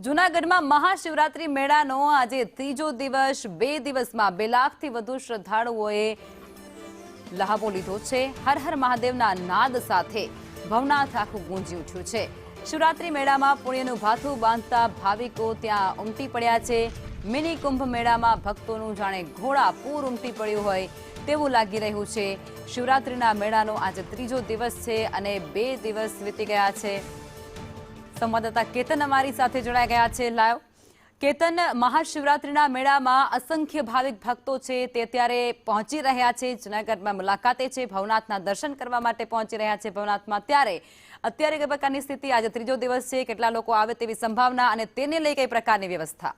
જૂનાગઢમાં મહાશિવરાત્રી મેળાનો આજે ત્રીજો દિવસ 2 દિવસમાં 2 લાખથી વધુ શ્રદ્ધાળુઓએ લહાવો લીધો છે। હર હર મહાદેવના નાદ સાથે ભવનાથ આખું ગુંજી ઉઠ્યું છે। શિવરાત્રી મેળામાં પુણ્યનું ભાથું બાંધતા ભાવિકો ત્યાં ઉમટી પડ્યા છે। મિની કુંભ મેળામાં ભક્તોનું જાણે ઘોડા પૂર ઉમટી પડ્યું હોય તેવું લાગી રહ્યું છે। શિવરાત્રીના મેળાનો આજે ત્રીજો દિવસ છે અને 2 દિવસ વીતી ગયા છે। संवाददाता केतन अमारी साथे जोड़ाई गया है लाइव। केतन, महाशिवरात्रिना मेळामां असंख्य भाविक भक्तो छे ते अत्यारे पहोंची रह्या छे। जूनागढ़मां मुलाकाते छे, भवनाथना दर्शन करवा माटे पहोंची रह्या छे। भवनाथमां અત્યારે કઈ પ્રકારની સ્થિતિ? આજે ત્રીજો દિવસ છે, કેટલા લોકો આવે તેવી સંભાવના અને તેને લઈ કઈ પ્રકારની વ્યવસ્થા?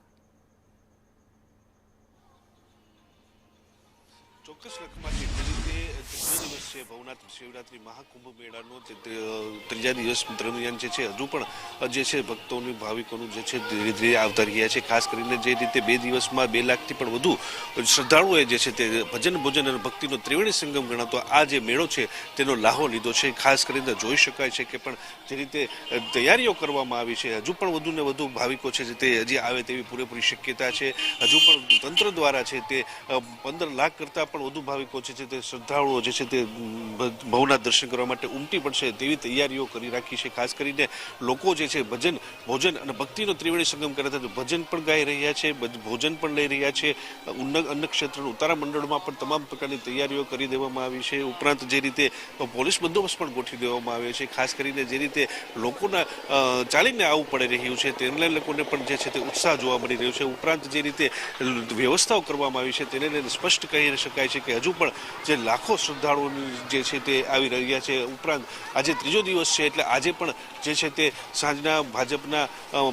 ચોક્કસ લખમાં ત્રીજો દિવસ છે ભવનાથ શિવરાત્રી મહાકુંભ મેળાનો ત્રીજા દિવસ દરમિયાન જે છે હજુ પણ જે છે ભક્તોની ભાવિકોનું જે છે ધીરે ધીરે આવતા રહ્યા છે। ખાસ કરીને જે રીતે 2 દિવસમાં 2 લાખથી પણ વધુ શ્રદ્ધાળુઓએ જે છે તે ભજન ભોજન અને ભક્તિનો ત્રિવેણી સંગમ ગણાતો આ જે મેળો છે તેનો લાહો લીધો છે। ખાસ કરીને જોઈ શકાય છે કે પણ જે રીતે તૈયારીઓ કરવામાં આવી છે હજુ પણ વધુ ને વધુ ભાવિકો છે તે હજી આવે તેવી પૂરેપૂરી શક્યતા છે। હજુ પણ તંત્ર દ્વારા છે તે 15 લાખ કરતાં પણ વધુ ભાવિકો છે તે શ્રદ્ધાળુઓ જે છે તે ભવનાથ દર્શન કરવા માટે ઉમટી પડશે તેવી તૈયારીઓ કરી રાખી છે। ખાસ કરીને લોકો જે છે ભજન ભોજન અને ભક્તિનો ત્રિવેણી સંગમ કરે છે। ભજન પણ ગાઈ રહ્યા છે, ભોજન પણ લઈ રહ્યા છે। અન્ન ક્ષેત્રનું ઉતારા મંડળમાં પણ તમામ પ્રકારની તૈયારીઓ કરી દેવામાં આવી છે। ઉપરાંત જે રીતે પોલીસ બંદોબસ્ત પણ ગોઠવી દેવામાં આવ્યો છે। ખાસ કરીને જે રીતે લોકોના ચાલીને આવવું પડી રહ્યું છે તેને લોકોને પણ જે છે તે ઉત્સાહ જોવા મળી રહ્યો છે। ઉપરાંત જે રીતે વ્યવસ્થાઓ કરવામાં આવી છે તેને લઈને સ્પષ્ટ કહી શકાય છે કે હજુ પણ જે લાખો શ્રદ્ધાળુઓની જે છે તે આવી રહ્યા છે। ઉપરાંત આજે ત્રીજો દિવસ છે એટલે આજે પણ જે છે તે સાંજના ભાજપના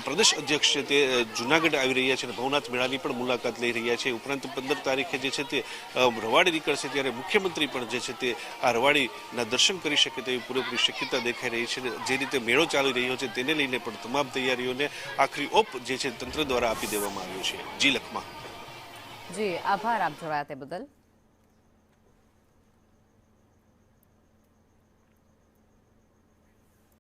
પ્રદેશ અધ્યક્ષ છે તે જૂનાગઢ આવી રહ્યા છે અને ભવનાથ મેળાની પણ મુલાકાત લઈ રહ્યા છે। ઉપરાંત 15 તારીખે જે છે તે રવાડી નીકળશે ત્યારે મુખ્યમંત્રી પણ જે છે તે આ રવાડીના દર્શન કરી શકે તેવી પૂરેપૂરી શક્યતા દેખાઈ રહી છે। જે રીતે મેળો ચાલી રહ્યો છે તેને લઈને પણ તમામ તૈયારીઓને આખરી ઓપ જે છે તંત્ર દ્વારા આપી દેવામાં આવ્યો છે। જી લખમાં। જી આભાર આપ જોડાયા તે બદલ।